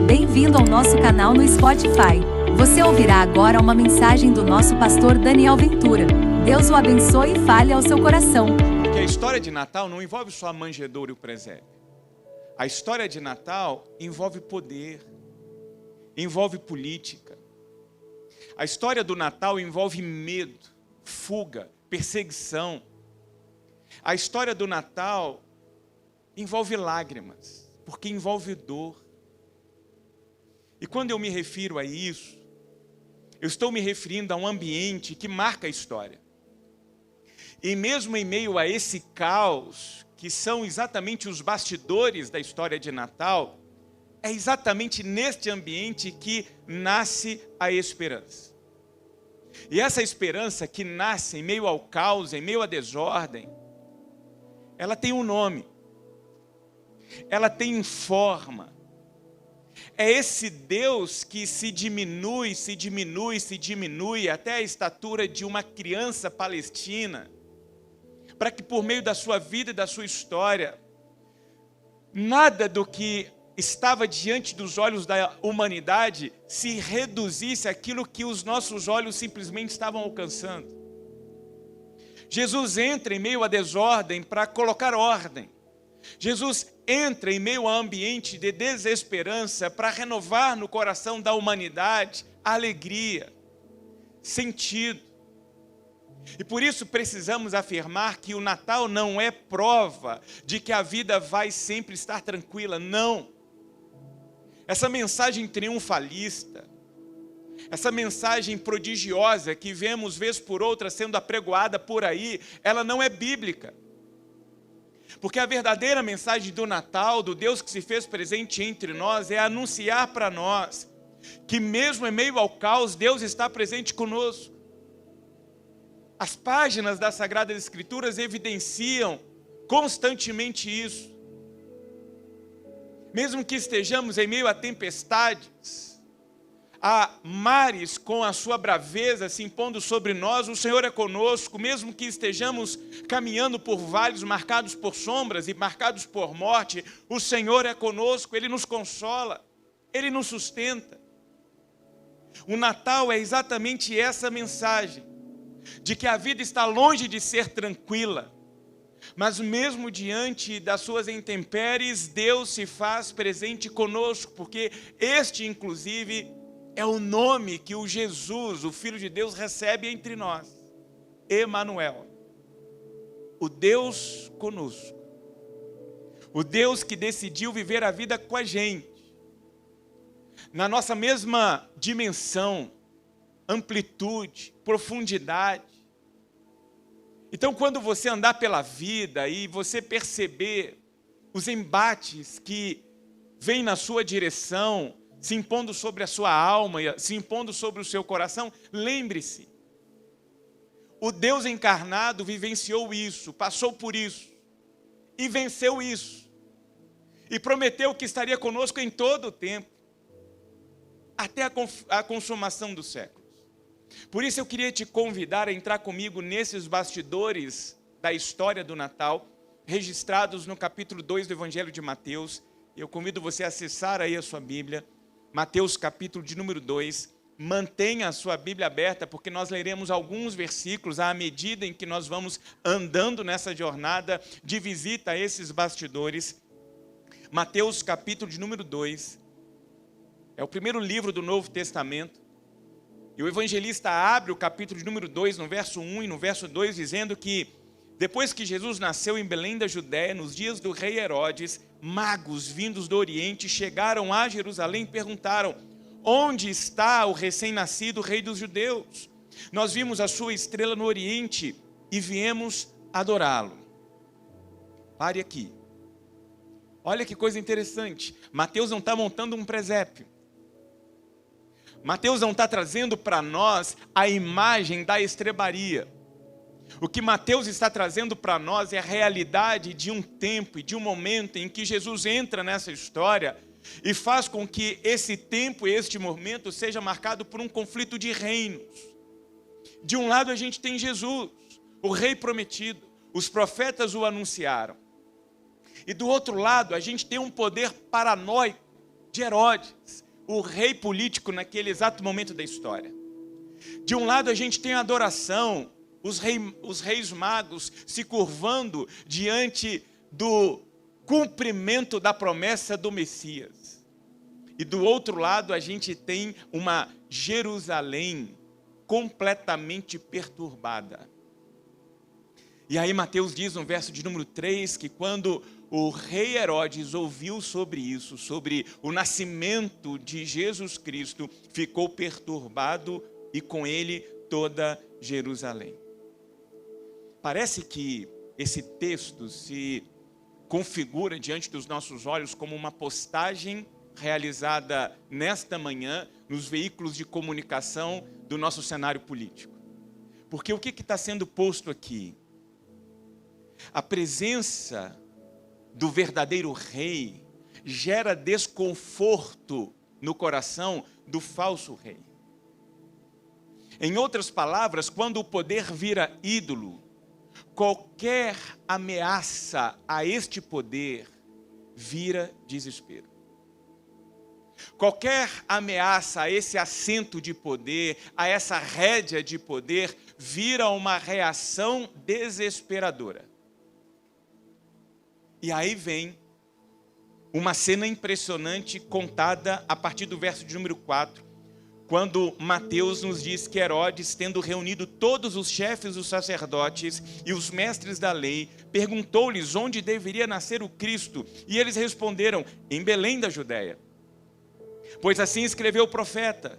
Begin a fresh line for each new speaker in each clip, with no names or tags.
Bem-vindo ao nosso canal no Spotify. Você ouvirá agora uma mensagem do nosso pastor Daniel Ventura. Deus o abençoe e fale ao seu coração.
Porque a história de Natal não envolve só a manjedoura e o presépio. A história de Natal envolve poder, envolve política. A história do Natal envolve medo, fuga, perseguição. A história do Natal envolve lágrimas, porque envolve dor. E quando eu me refiro a isso, eu estou me referindo a um ambiente que marca a história. E mesmo em meio a esse caos, que são exatamente os bastidores da história de Natal, é exatamente neste ambiente que nasce a esperança. E essa esperança que nasce em meio ao caos, em meio à desordem, ela tem um nome, ela tem forma. É esse Deus que se diminui até a estatura de uma criança palestina, para que por meio da sua vida e da sua história, nada do que estava diante dos olhos da humanidade se reduzisse àquilo que os nossos olhos simplesmente estavam alcançando. Jesus entra em meio à desordem para colocar ordem. Jesus entra em meio a ambiente de desesperança para renovar no coração da humanidade alegria, sentido. E por isso precisamos afirmar que o Natal não é prova de que a vida vai sempre estar tranquila, não. Essa mensagem triunfalista, essa mensagem prodigiosa que vemos vez por outra sendo apregoada por aí, ela não é bíblica. Porque a verdadeira mensagem do Natal, do Deus que se fez presente entre nós, é anunciar para nós que mesmo em meio ao caos, Deus está presente conosco. As páginas das Sagradas Escrituras evidenciam constantemente isso. Mesmo que estejamos em meio a tempestades, a mares com a sua braveza se impondo sobre nós, o Senhor é conosco. Mesmo que estejamos caminhando por vales marcados por sombras e marcados por morte, o Senhor é conosco, Ele nos consola, Ele nos sustenta. O Natal é exatamente essa mensagem, de que a vida está longe de ser tranquila, mas mesmo diante das suas intempéries, Deus se faz presente conosco, porque este, inclusive, é o nome que o Jesus, o Filho de Deus, recebe entre nós. Emanuel. O Deus conosco. O Deus que decidiu viver a vida com a gente. Na nossa mesma dimensão, amplitude, profundidade. Então, quando você andar pela vida e você perceber os embates que vêm na sua direção, se impondo sobre a sua alma, se impondo sobre o seu coração, lembre-se, o Deus encarnado vivenciou isso, passou por isso, e venceu isso, e prometeu que estaria conosco em todo o tempo, até a consumação dos séculos. Por isso eu queria te convidar a entrar comigo nesses bastidores da história do Natal, registrados no capítulo 2 do Evangelho de Mateus. Eu convido você a acessar aí a sua Bíblia, Mateus capítulo de número 2, mantenha a sua Bíblia aberta, porque nós leremos alguns versículos à medida em que nós vamos andando nessa jornada de visita a esses bastidores. Mateus capítulo de número 2, é o primeiro livro do Novo Testamento, e o evangelista abre o capítulo de número 2, no verso 1 e no verso 2, dizendo que depois que Jesus nasceu em Belém da Judéia, nos dias do rei Herodes, magos vindos do Oriente chegaram a Jerusalém e perguntaram: onde está o recém-nascido rei dos judeus? Nós vimos a sua estrela no Oriente e viemos adorá-lo. Pare aqui. Olha que coisa interessante. Mateus não está montando um presépio. Mateus não está trazendo para nós a imagem da estrebaria. O que Mateus está trazendo para nós é a realidade de um tempo e de um momento em que Jesus entra nessa história e faz com que esse tempo e este momento seja marcado por um conflito de reinos. De um lado a gente tem Jesus, o rei prometido, os profetas o anunciaram. E do outro lado a gente tem um poder paranoico de Herodes, o rei político naquele exato momento da história. De um lado a gente tem a adoração, os reis magos se curvando diante do cumprimento da promessa do Messias. E do outro lado a gente tem uma Jerusalém completamente perturbada. E aí Mateus diz no verso de número 3 que quando o rei Herodes ouviu sobre isso, sobre o nascimento de Jesus Cristo, ficou perturbado e com ele toda Jerusalém. Parece que esse texto se configura diante dos nossos olhos como uma postagem realizada nesta manhã nos veículos de comunicação do nosso cenário político. Porque o que está sendo posto aqui? A presença do verdadeiro rei gera desconforto no coração do falso rei. Em outras palavras, quando o poder vira ídolo, qualquer ameaça a este poder vira desespero. Qualquer ameaça a esse assento de poder, a essa rédea de poder, vira uma reação desesperadora. E aí vem uma cena impressionante contada a partir do verso de número 4, quando Mateus nos diz que Herodes, tendo reunido todos os chefes dos sacerdotes e os mestres da lei, perguntou-lhes onde deveria nascer o Cristo. E eles responderam, em Belém da Judéia. Pois assim escreveu o profeta.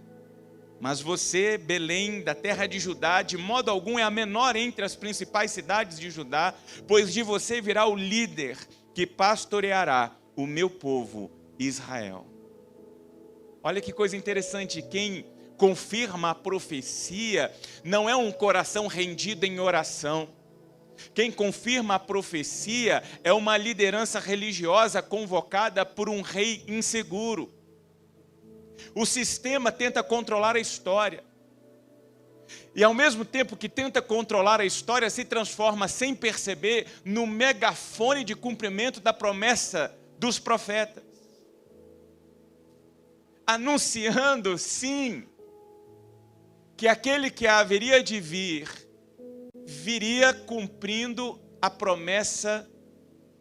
Mas você, Belém, da terra de Judá, de modo algum é a menor entre as principais cidades de Judá, pois de você virá o líder que pastoreará o meu povo Israel. Olha que coisa interessante, quem confirma a profecia não é um coração rendido em oração. Quem confirma a profecia é uma liderança religiosa convocada por um rei inseguro. O sistema tenta controlar a história. E ao mesmo tempo que tenta controlar a história, se transforma sem perceber no megafone de cumprimento da promessa dos profetas. Anunciando, sim, que aquele que haveria de vir, viria cumprindo a promessa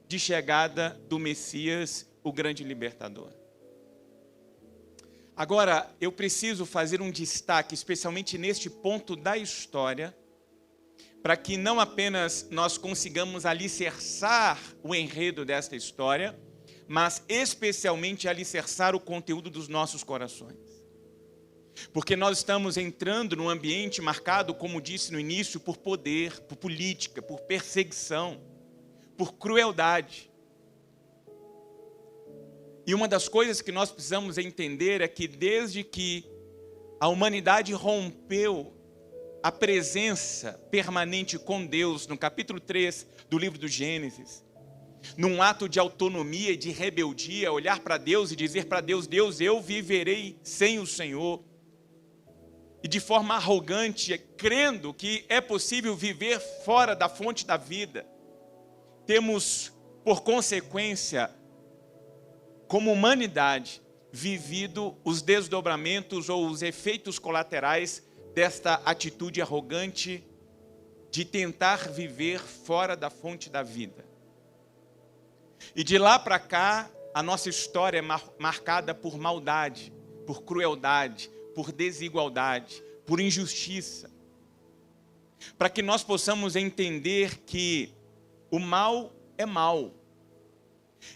de chegada do Messias, o grande libertador. Agora, eu preciso fazer um destaque, especialmente neste ponto da história, para que não apenas nós consigamos alicerçar o enredo desta história, mas especialmente alicerçar o conteúdo dos nossos corações. Porque nós estamos entrando num ambiente marcado, como disse no início, por poder, por política, por perseguição, por crueldade. E uma das coisas que nós precisamos entender é que desde que a humanidade rompeu a presença permanente com Deus, no capítulo 3 do livro do Gênesis, num ato de autonomia e de rebeldia, olhar para Deus e dizer para Deus, Deus, eu viverei sem o Senhor. E de forma arrogante, crendo que é possível viver fora da fonte da vida, temos, por consequência, como humanidade, vivido os desdobramentos ou os efeitos colaterais desta atitude arrogante de tentar viver fora da fonte da vida. E de lá para cá, a nossa história é marcada por maldade, por crueldade, por desigualdade, por injustiça. Para que nós possamos entender que o mal é mal.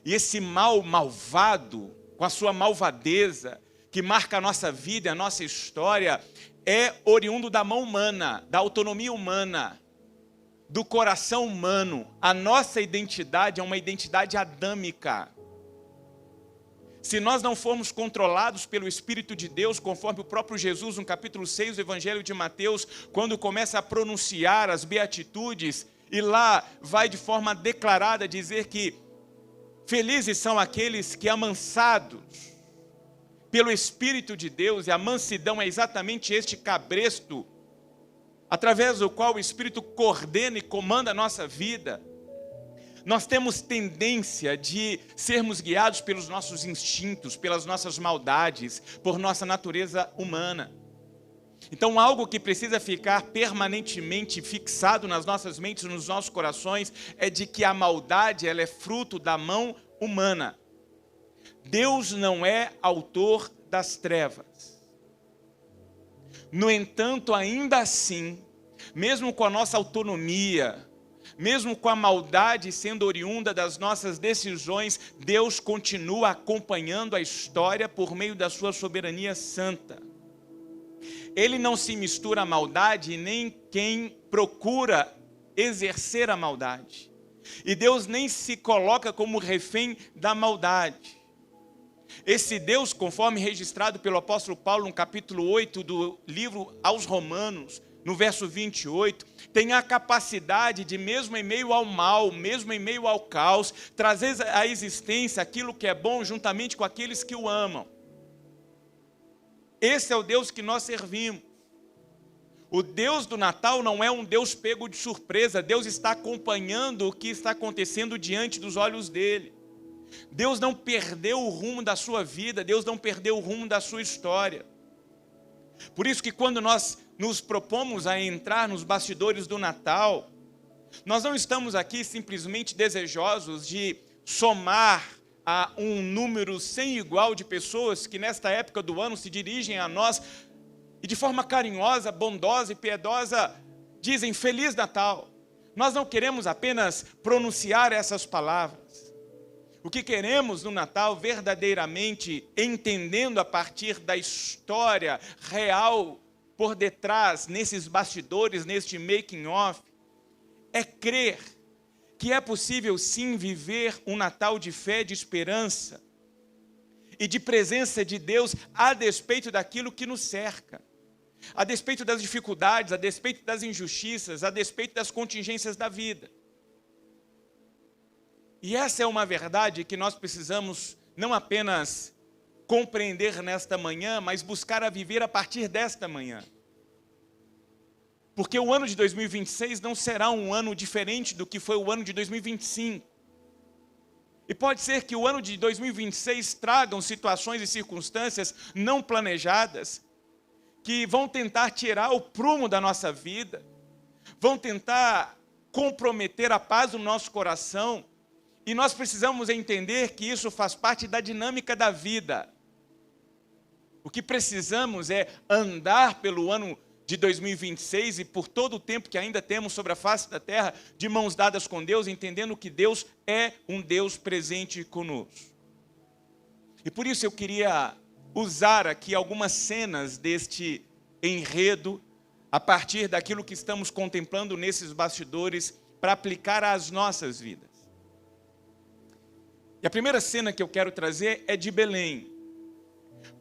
E esse mal malvado, com a sua malvadeza, que marca a nossa vida, a nossa história, é oriundo da mão humana, da autonomia humana, do coração humano. A nossa identidade é uma identidade adâmica. Se nós não formos controlados pelo Espírito de Deus, conforme o próprio Jesus, no capítulo 6 do Evangelho de Mateus, quando começa a pronunciar as beatitudes, e lá vai de forma declarada dizer que felizes são aqueles que, amansados pelo Espírito de Deus, e a mansidão é exatamente este cabresto, através do qual o Espírito coordena e comanda a nossa vida. Nós temos tendência de sermos guiados pelos nossos instintos, pelas nossas maldades, por nossa natureza humana. Então, algo que precisa ficar permanentemente fixado nas nossas mentes, nos nossos corações, é de que a maldade, ela é fruto da mão humana. Deus não é autor das trevas. No entanto, ainda assim, mesmo com a nossa autonomia, mesmo com a maldade sendo oriunda das nossas decisões, Deus continua acompanhando a história por meio da sua soberania santa. Ele não se mistura à maldade nem quem procura exercer a maldade. E Deus nem se coloca como refém da maldade. Esse Deus, conforme registrado pelo apóstolo Paulo no capítulo 8 do livro aos Romanos, no verso 28, tem a capacidade de, mesmo em meio ao mal, mesmo em meio ao caos, trazer à existência aquilo que é bom juntamente com aqueles que o amam. Esse é o Deus que nós servimos. O Deus do Natal não é um Deus pego de surpresa. Deus está acompanhando o que está acontecendo diante dos olhos dele. Deus não perdeu o rumo da sua vida. Deus não perdeu o rumo da sua história. Por isso que quando nós nos propomos a entrar nos bastidores do Natal, nós não estamos aqui simplesmente desejosos de somar a um número sem igual de pessoas que nesta época do ano se dirigem a nós e de forma carinhosa, bondosa e piedosa dizem Feliz Natal. Nós não queremos apenas pronunciar essas palavras. O que queremos no Natal, verdadeiramente entendendo a partir da história real por detrás, nesses bastidores, neste making of, é crer que é possível sim viver um Natal de fé, de esperança e de presença de Deus a despeito daquilo que nos cerca, a despeito das dificuldades, a despeito das injustiças, a despeito das contingências da vida. E essa é uma verdade que nós precisamos não apenas compreender nesta manhã, mas buscar a viver a partir desta manhã. Porque o ano de 2026 não será um ano diferente do que foi o ano de 2025. E pode ser que o ano de 2026 tragam situações e circunstâncias não planejadas, que vão tentar tirar o prumo da nossa vida, vão tentar comprometer a paz do nosso coração, e nós precisamos entender que isso faz parte da dinâmica da vida. O que precisamos é andar pelo ano de 2026 e por todo o tempo que ainda temos sobre a face da terra, de mãos dadas com Deus, entendendo que Deus é um Deus presente conosco. E por isso eu queria usar aqui algumas cenas deste enredo, a partir daquilo que estamos contemplando nesses bastidores, para aplicar às nossas vidas. E a primeira cena que eu quero trazer é de Belém.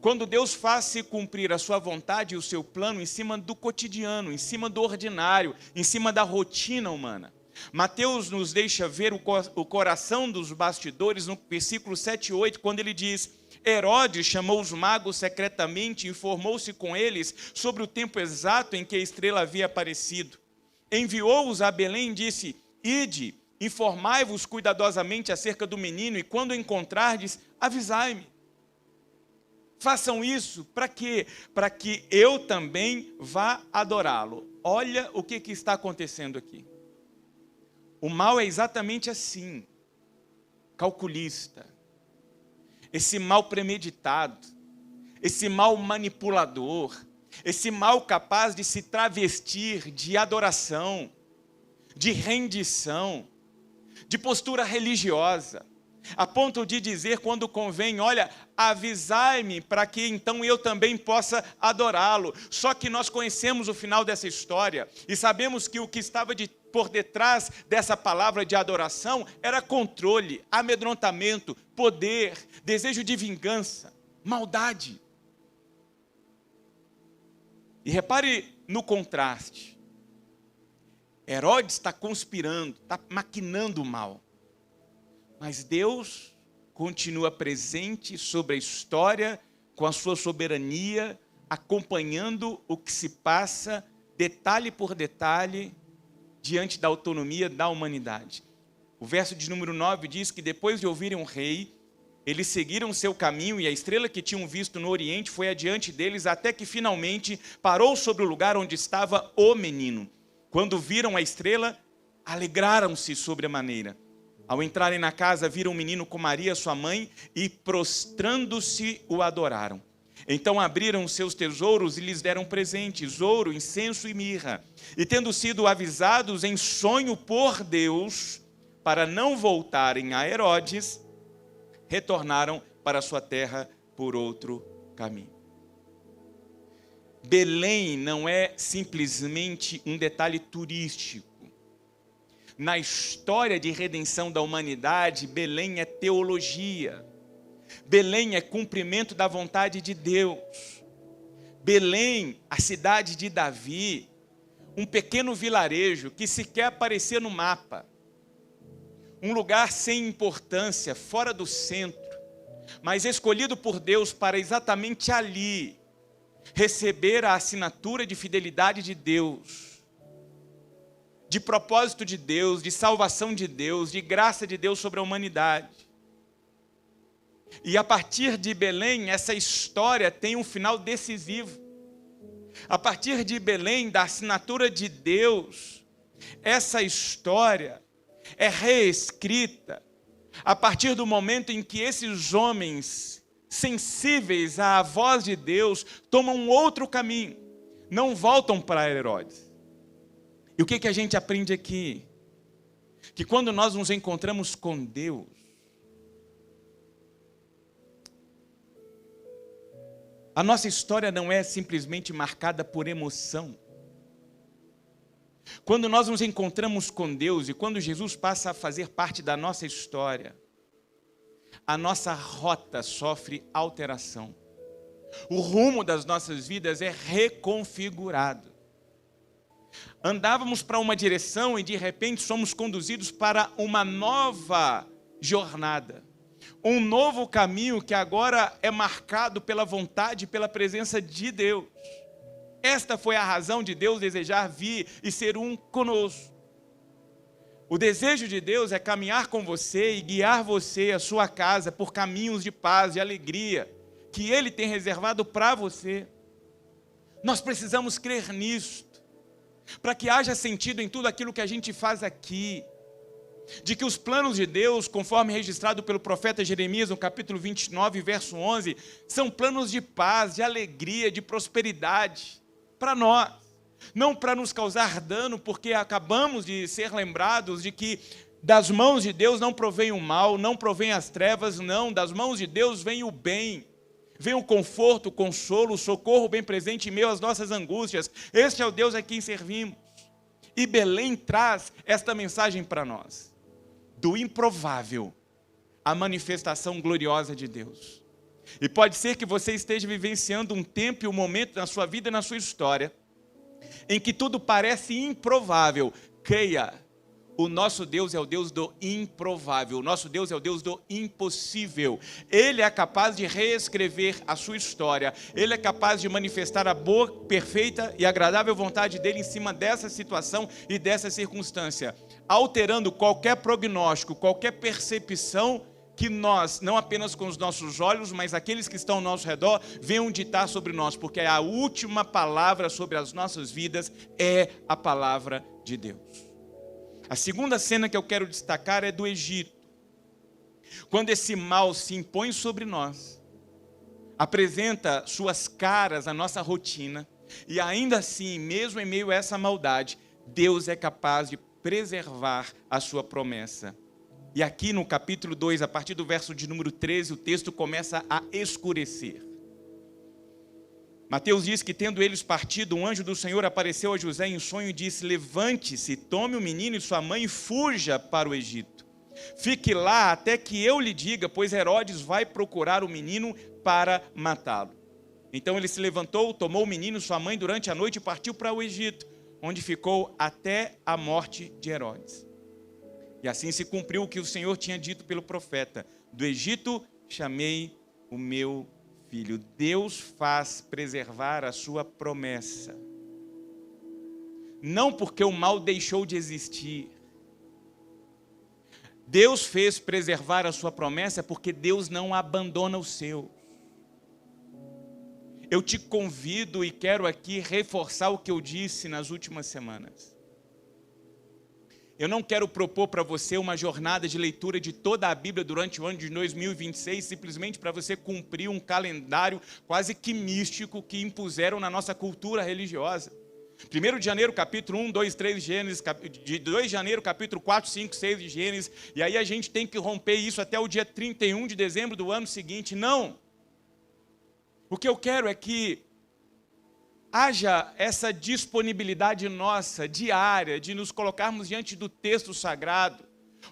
Quando Deus faz se cumprir a sua vontade e o seu plano em cima do cotidiano, em cima do ordinário, em cima da rotina humana. Mateus nos deixa ver o coração dos bastidores no versículo 7 e 8, quando ele diz: Herodes chamou os magos secretamente e informou-se com eles sobre o tempo exato em que a estrela havia aparecido. Enviou-os a Belém e disse: Ide, informai-vos cuidadosamente acerca do menino e quando o encontrardes, avisai-me. Façam isso para quê? Para que eu também vá adorá-lo. Olha o que está acontecendo aqui. O mal é exatamente assim, calculista. Esse mal premeditado, esse mal manipulador, esse mal capaz de se travestir de adoração, de rendição, de postura religiosa, a ponto de dizer quando convém, olha, avisai-me para que então eu também possa adorá-lo. Só que nós conhecemos o final dessa história e sabemos que o que estava por detrás dessa palavra de adoração era controle, amedrontamento, poder, desejo de vingança, maldade. E repare no contraste. Herodes está conspirando, está maquinando o mal. Mas Deus continua presente sobre a história, com a sua soberania, acompanhando o que se passa, detalhe por detalhe, diante da autonomia da humanidade. O verso de número 9 diz que depois de ouvirem o rei, eles seguiram seu caminho e a estrela que tinham visto no oriente foi adiante deles até que finalmente parou sobre o lugar onde estava o menino. Quando viram a estrela, alegraram-se sobremaneira. Ao entrarem na casa, viram o menino com Maria, sua mãe, e prostrando-se o adoraram. Então abriram seus tesouros e lhes deram presentes, ouro, incenso e mirra. E tendo sido avisados em sonho por Deus, para não voltarem a Herodes, retornaram para sua terra por outro caminho. Belém não é simplesmente um detalhe turístico. Na história de redenção da humanidade, Belém é teologia. Belém é cumprimento da vontade de Deus. Belém, a cidade de Davi, um pequeno vilarejo que sequer aparecia no mapa. Um lugar sem importância, fora do centro, mas escolhido por Deus para exatamente ali receber a assinatura de fidelidade de Deus, de propósito de Deus, de salvação de Deus, de graça de Deus sobre a humanidade. E a partir de Belém, essa história tem um final decisivo. A partir de Belém, da assinatura de Deus, essa história é reescrita a partir do momento em que esses homens sensíveis à voz de Deus tomam um outro caminho, não voltam para Herodes. E o que a gente aprende aqui? Que quando nós nos encontramos com Deus, a nossa história não é simplesmente marcada por emoção. Quando nós nos encontramos com Deus e quando Jesus passa a fazer parte da nossa história, a nossa rota sofre alteração. O rumo das nossas vidas é reconfigurado. Andávamos para uma direção e de repente somos conduzidos para uma nova jornada. Um novo caminho que agora é marcado pela vontade e pela presença de Deus. Esta foi a razão de Deus desejar vir e ser um conosco. O desejo de Deus é caminhar com você e guiar você, a sua casa, por caminhos de paz e alegria que Ele tem reservado para você. Nós precisamos crer nisto, para que haja sentido em tudo aquilo que a gente faz aqui. De que os planos de Deus, conforme registrado pelo profeta Jeremias no capítulo 29, verso 11, são planos de paz, de alegria, de prosperidade para nós. Não para nos causar dano, porque acabamos de ser lembrados de que das mãos de Deus não provém o mal, não provém as trevas, não. Das mãos de Deus vem o bem, vem o conforto, o consolo, o socorro bem presente em meio às nossas angústias. Este é o Deus a quem servimos. E Belém traz esta mensagem para nós. Do improvável, a manifestação gloriosa de Deus. E pode ser que você esteja vivenciando um tempo e um momento na sua vida e na sua história, em que tudo parece improvável. Creia, o nosso Deus é o Deus do improvável, o nosso Deus é o Deus do impossível. Ele é capaz de reescrever a sua história, Ele é capaz de manifestar a boa, perfeita e agradável vontade dEle em cima dessa situação e dessa circunstância, alterando qualquer prognóstico, qualquer percepção que nós, não apenas com os nossos olhos, mas aqueles que estão ao nosso redor, venham ditar sobre nós, porque a última palavra sobre as nossas vidas é a palavra de Deus. A segunda cena que eu quero destacar é do Egito. Quando esse mal se impõe sobre nós, apresenta suas caras à nossa rotina, e ainda assim, mesmo em meio a essa maldade, Deus é capaz de preservar a sua promessa. E aqui no capítulo 2, a partir do verso de número 13, o texto começa a escurecer. Mateus diz que, tendo eles partido, um anjo do Senhor apareceu a José em sonho e disse: levante-se, tome o menino e sua mãe e fuja para o Egito. Fique lá até que eu lhe diga, pois Herodes vai procurar o menino para matá-lo. Então ele se levantou, tomou o menino e sua mãe durante a noite e partiu para o Egito, onde ficou até a morte de Herodes. E assim se cumpriu o que o Senhor tinha dito pelo profeta: do Egito chamei o meu filho. Deus faz preservar a sua promessa. Não porque o mal deixou de existir. Deus fez preservar a sua promessa porque Deus não abandona o seu. Eu te convido e quero aqui reforçar o que eu disse nas últimas semanas. Eu não quero propor para você uma jornada de leitura de toda a Bíblia durante o ano de 2026, simplesmente para você cumprir um calendário quase que místico que impuseram na nossa cultura religiosa. 1 de janeiro, capítulo 1, 2, 3 de Gênesis, de 2 de janeiro, capítulo 4, 5, 6 de Gênesis, e aí a gente tem que romper isso até o dia 31 de dezembro do ano seguinte. Não! O que eu quero é que haja essa disponibilidade nossa, diária, de nos colocarmos diante do texto sagrado,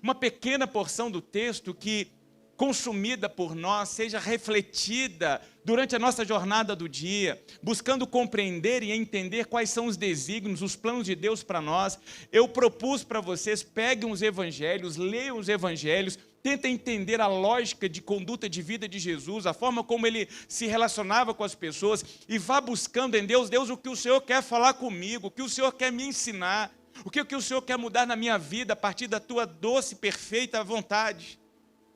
uma pequena porção do texto que, consumida por nós, seja refletida durante a nossa jornada do dia, buscando compreender e entender quais são os desígnios, os planos de Deus para nós. Eu propus para vocês, peguem os evangelhos, leiam os evangelhos, tentem entender a lógica de conduta de vida de Jesus, a forma como ele se relacionava com as pessoas, e vá buscando em Deus, Deus, o que o Senhor quer falar comigo, o que o Senhor quer me ensinar, o que o Senhor quer mudar na minha vida a partir da tua doce e perfeita vontade.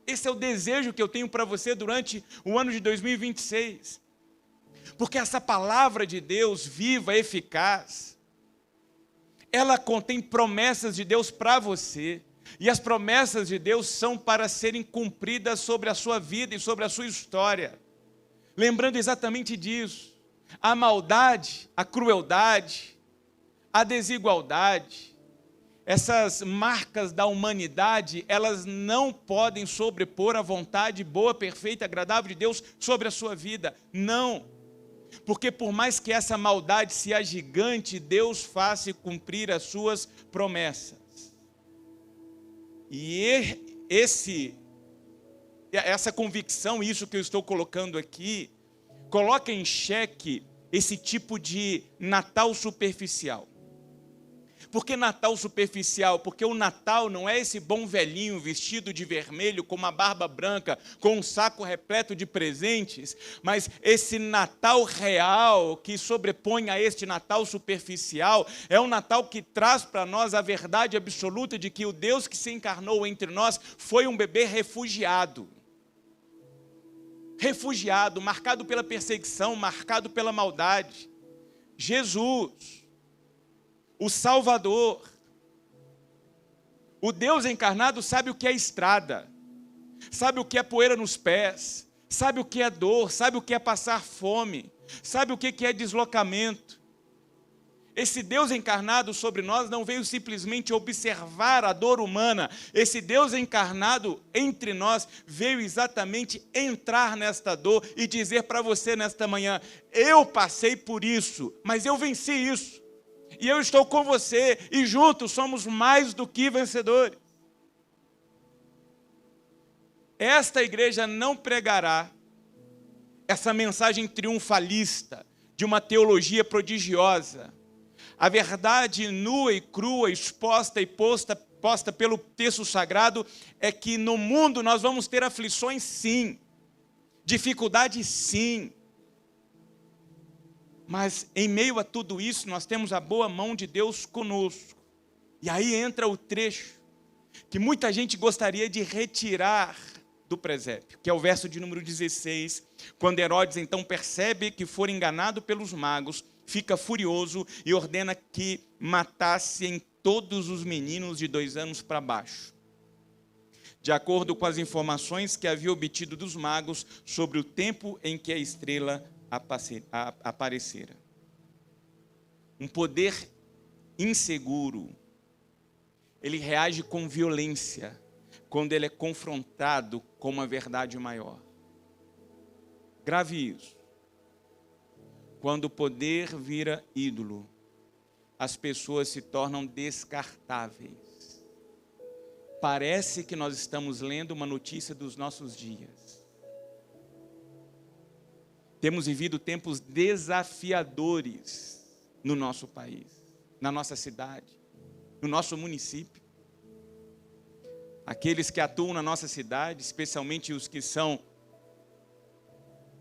Esse é o desejo que eu tenho para você durante o ano de 2026. Porque essa palavra de Deus, viva, eficaz, ela contém promessas de Deus para você. E as promessas de Deus são para serem cumpridas sobre a sua vida e sobre a sua história. Lembrando exatamente disso. A maldade, a crueldade, a desigualdade, essas marcas da humanidade, elas não podem sobrepor a vontade boa, perfeita, agradável de Deus sobre a sua vida. Não. Porque por mais que essa maldade se agigante, Deus faça cumprir as suas promessas. E essa convicção, isso que eu estou colocando aqui, coloca em xeque esse tipo de Natal superficial. Por que Natal superficial? Porque o Natal não é esse bom velhinho vestido de vermelho, com uma barba branca, com um saco repleto de presentes, mas esse Natal real que sobrepõe a este Natal superficial é um Natal que traz para nós a verdade absoluta de que o Deus que se encarnou entre nós foi um bebê refugiado. Refugiado, marcado pela perseguição, marcado pela maldade. Jesus, o Salvador, o Deus encarnado, sabe o que é estrada, sabe o que é poeira nos pés, sabe o que é dor, sabe o que é passar fome, sabe o que é deslocamento. Esse Deus encarnado sobre nós não veio simplesmente observar a dor humana. Esse Deus encarnado entre nós veio exatamente entrar nesta dor e dizer para você nesta manhã: eu passei por isso, mas eu venci isso. E eu estou com você, e juntos somos mais do que vencedores. Esta igreja não pregará essa mensagem triunfalista de uma teologia prodigiosa. A verdade nua e crua, exposta e posta pelo texto sagrado, é que no mundo nós vamos ter aflições sim, dificuldades sim. Mas em meio a tudo isso, nós temos a boa mão de Deus conosco. E aí entra o trecho que muita gente gostaria de retirar do presépio, que é o verso de número 16, quando Herodes então percebe que for enganado pelos magos, fica furioso e ordena que matassem todos os meninos de 2 anos para baixo. De acordo com as informações que havia obtido dos magos sobre o tempo em que a estrela aparecera. Um poder inseguro, ele reage com violência quando ele é confrontado com uma verdade maior. Grave isso. Quando o poder vira ídolo, as pessoas se tornam descartáveis. Parece que nós estamos lendo uma notícia dos nossos dias. Temos vivido tempos desafiadores no nosso país, na nossa cidade, no nosso município. Aqueles que atuam na nossa cidade, especialmente os que são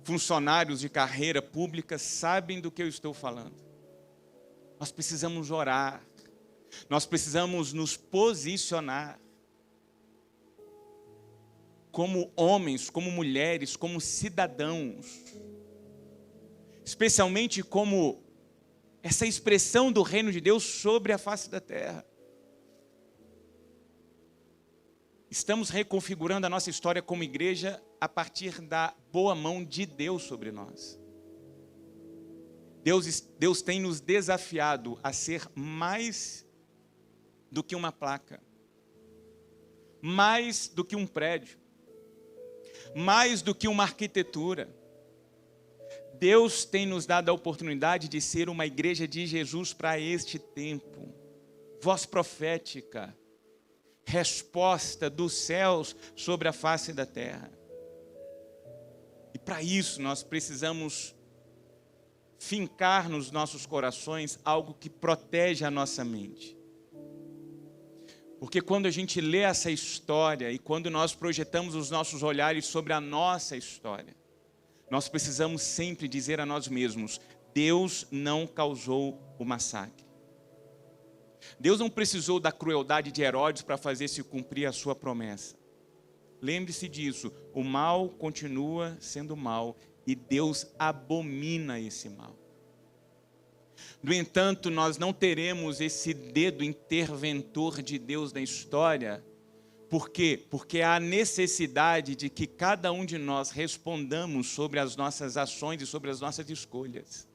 funcionários de carreira pública, sabem do que eu estou falando. Nós precisamos orar, nós precisamos nos posicionar. como homens, como mulheres, como cidadãos, especialmente como essa expressão do reino de Deus sobre a face da terra. Estamos reconfigurando a nossa história como igreja a partir da boa mão de Deus sobre nós. Deus tem nos desafiado a ser mais do que uma placa, mais do que um prédio, mais do que uma arquitetura. Deus tem nos dado a oportunidade de ser uma igreja de Jesus para este tempo. Voz profética, resposta dos céus sobre a face da terra. E para isso nós precisamos fincar nos nossos corações algo que protege a nossa mente. Porque quando a gente lê essa história e quando nós projetamos os nossos olhares sobre a nossa história, nós precisamos sempre dizer a nós mesmos: Deus não causou o massacre. Deus não precisou da crueldade de Herodes para fazer se cumprir a sua promessa. Lembre-se disso, o mal continua sendo mal e Deus abomina esse mal. No entanto, nós não teremos esse dedo interventor de Deus na história. Por quê? Porque há necessidade de que cada um de nós respondamos sobre as nossas ações e sobre as nossas escolhas.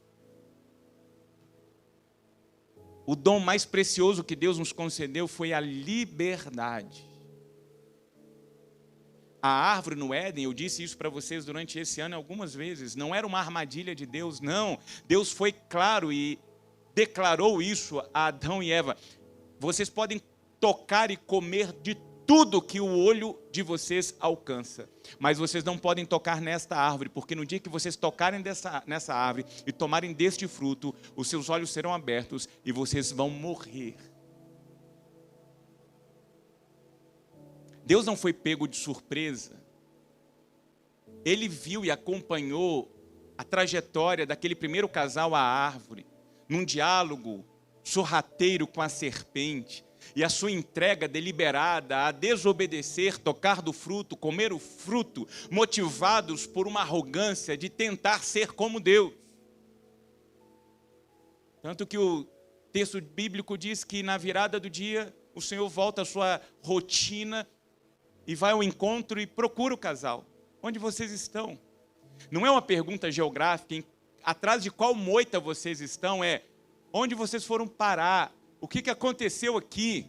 O dom mais precioso que Deus nos concedeu foi a liberdade. A árvore no Éden, eu disse isso para vocês durante esse ano algumas vezes, não era uma armadilha de Deus, não. Deus foi claro e declarou isso a Adão e Eva. Vocês podem tocar e comer de tudo que o olho de vocês alcança, mas vocês não podem tocar nesta árvore, porque no dia que vocês tocarem nessa árvore e tomarem deste fruto, os seus olhos serão abertos e vocês vão morrer. Deus não foi pego de surpresa. Ele viu e acompanhou a trajetória daquele primeiro casal à árvore, num diálogo sorrateiro com a serpente, e a sua entrega deliberada a desobedecer, tocar do fruto, comer o fruto, motivados por uma arrogância de tentar ser como Deus. Tanto que o texto bíblico diz que na virada do dia, o Senhor volta à sua rotina e vai ao encontro e procura o casal. Onde vocês estão? Não é uma pergunta geográfica, atrás de qual moita vocês estão, é onde vocês foram parar. O que aconteceu aqui?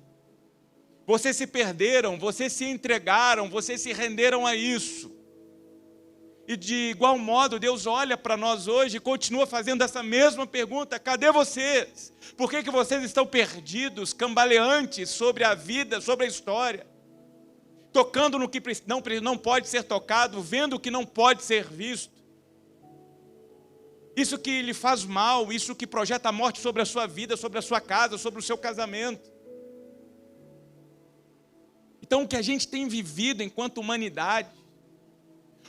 Vocês se perderam, vocês se entregaram, vocês se renderam a isso. E de igual modo, Deus olha para nós hoje e continua fazendo essa mesma pergunta: cadê vocês? Por que vocês estão perdidos, cambaleantes sobre a vida, sobre a história? Tocando no que não pode ser tocado, vendo o que não pode ser visto. Isso que lhe faz mal, isso que projeta a morte sobre a sua vida, sobre a sua casa, sobre o seu casamento. Então, o que a gente tem vivido enquanto humanidade,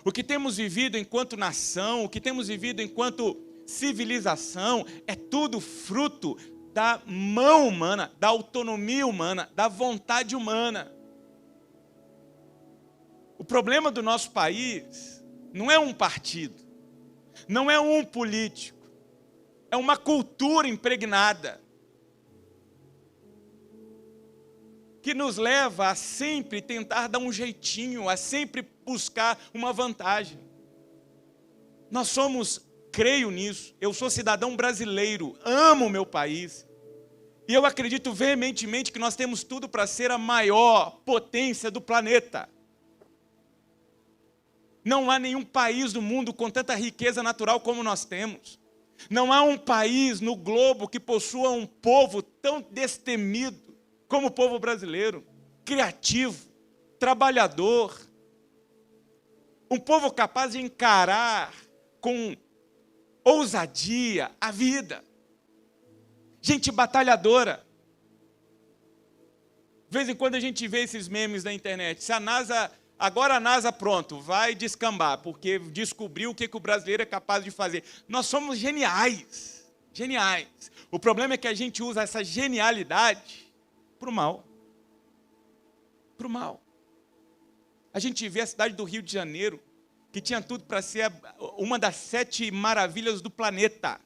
o que temos vivido enquanto nação, o que temos vivido enquanto civilização, é tudo fruto da mão humana, da autonomia humana, da vontade humana. O problema do nosso país não é um partido, não é um político, é uma cultura impregnada que nos leva a sempre tentar dar um jeitinho, a sempre buscar uma vantagem. Nós somos, creio nisso, eu sou cidadão brasileiro, amo o meu país, e eu acredito veementemente que nós temos tudo para ser a maior potência do planeta. Não há nenhum país do mundo com tanta riqueza natural como nós temos. Não há um país no globo que possua um povo tão destemido como o povo brasileiro. Criativo, trabalhador. Um povo capaz de encarar com ousadia a vida. Gente batalhadora. De vez em quando a gente vê esses memes na internet. Se a NASA... Agora a NASA, pronto, vai descambar, porque descobriu o que o brasileiro é capaz de fazer. Nós somos geniais, geniais. O problema é que a gente usa essa genialidade para o mal. Para o mal. A gente vê a cidade do Rio de Janeiro, que tinha tudo para ser uma das 7 maravilhas do planeta,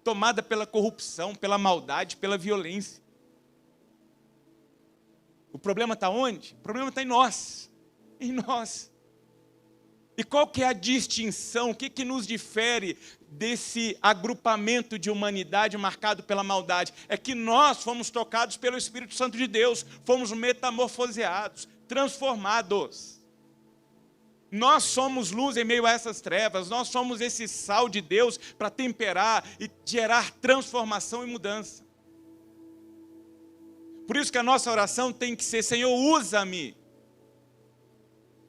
tomada pela corrupção, pela maldade, pela violência. O problema está onde? O problema está em nós. Em nós. E qual que é a distinção? O que nos difere desse agrupamento de humanidade marcado pela maldade? É que nós fomos tocados pelo Espírito Santo de Deus, fomos metamorfoseados, transformados. Nós somos luz em meio a essas trevas, nós somos esse sal de Deus para temperar e gerar transformação e mudança. Por isso que a nossa oração tem que ser: Senhor, usa-me.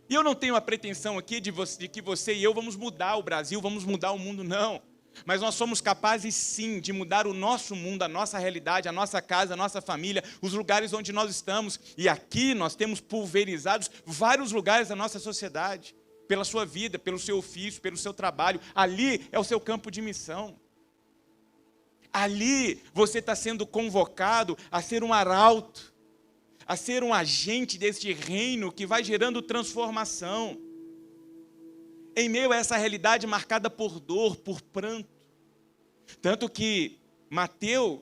E eu não tenho a pretensão aqui de que você e eu vamos mudar o Brasil, vamos mudar o mundo, não. Mas nós somos capazes sim de mudar o nosso mundo, a nossa realidade, a nossa casa, a nossa família, os lugares onde nós estamos. E aqui nós temos pulverizados vários lugares da nossa sociedade, pela sua vida, pelo seu ofício, pelo seu trabalho. Ali é o seu campo de missão. Ali você está sendo convocado a ser um arauto, a ser um agente deste reino que vai gerando transformação. Em meio a essa realidade marcada por dor, por pranto. Tanto que Mateus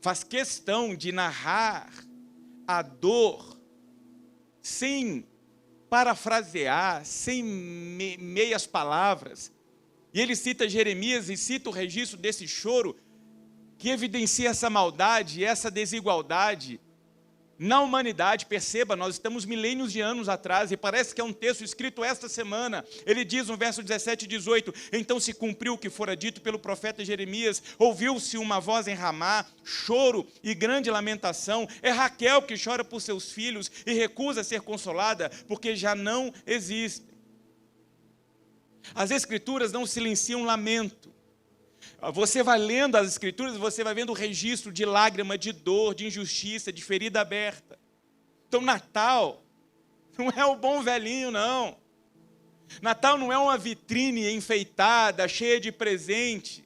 faz questão de narrar a dor sem parafrasear, sem meias palavras. E ele cita Jeremias e cita o registro desse choro que evidencia essa maldade, essa desigualdade na humanidade. Perceba, nós estamos milênios de anos atrás, e parece que é um texto escrito esta semana. Ele diz no verso 17 e 18, então se cumpriu o que fora dito pelo profeta Jeremias, ouviu-se uma voz em Ramá, choro e grande lamentação, é Raquel que chora por seus filhos e recusa ser consolada, porque já não existem. As Escrituras não silenciam lamento. Você vai lendo as Escrituras, você vai vendo o registro de lágrima, de dor, de injustiça, de ferida aberta. Então Natal não é o bom velhinho, não. Natal não é uma vitrine enfeitada, cheia de presente.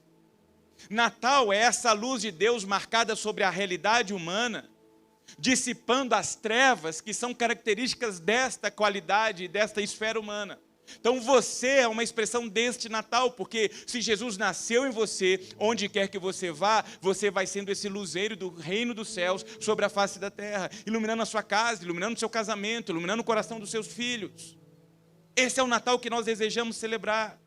Natal é essa luz de Deus marcada sobre a realidade humana, dissipando as trevas que são características desta qualidade, desta esfera humana. Então você é uma expressão deste Natal, porque se Jesus nasceu em você, onde quer que você vá, você vai sendo esse luzeiro do reino dos céus sobre a face da terra, iluminando a sua casa, iluminando o seu casamento, iluminando o coração dos seus filhos. Esse é o Natal que nós desejamos celebrar,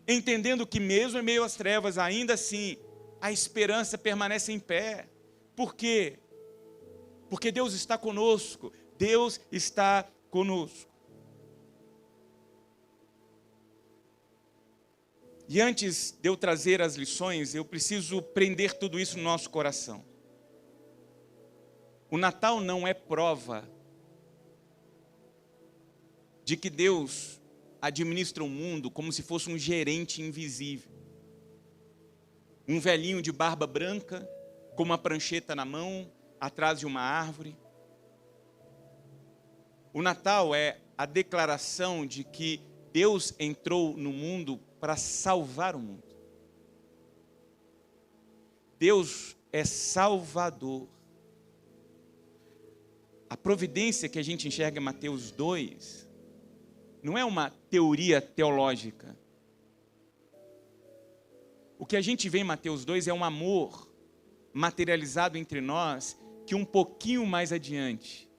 entendendo que mesmo em meio às trevas, ainda assim, a esperança permanece em pé. Por quê? Porque Deus está conosco, Deus está conosco. E antes de eu trazer as lições, eu preciso prender tudo isso no nosso coração. O Natal não é prova de que Deus administra o mundo como se fosse um gerente invisível. Um velhinho de barba branca, com uma prancheta na mão, atrás de uma árvore. O Natal é a declaração de que Deus entrou no mundo para salvar o mundo. Deus é salvador. A providência que a gente enxerga em Mateus 2 não é uma teoria teológica. O que a gente vê em Mateus 2 é um amor materializado entre nós, que um pouquinho mais adiante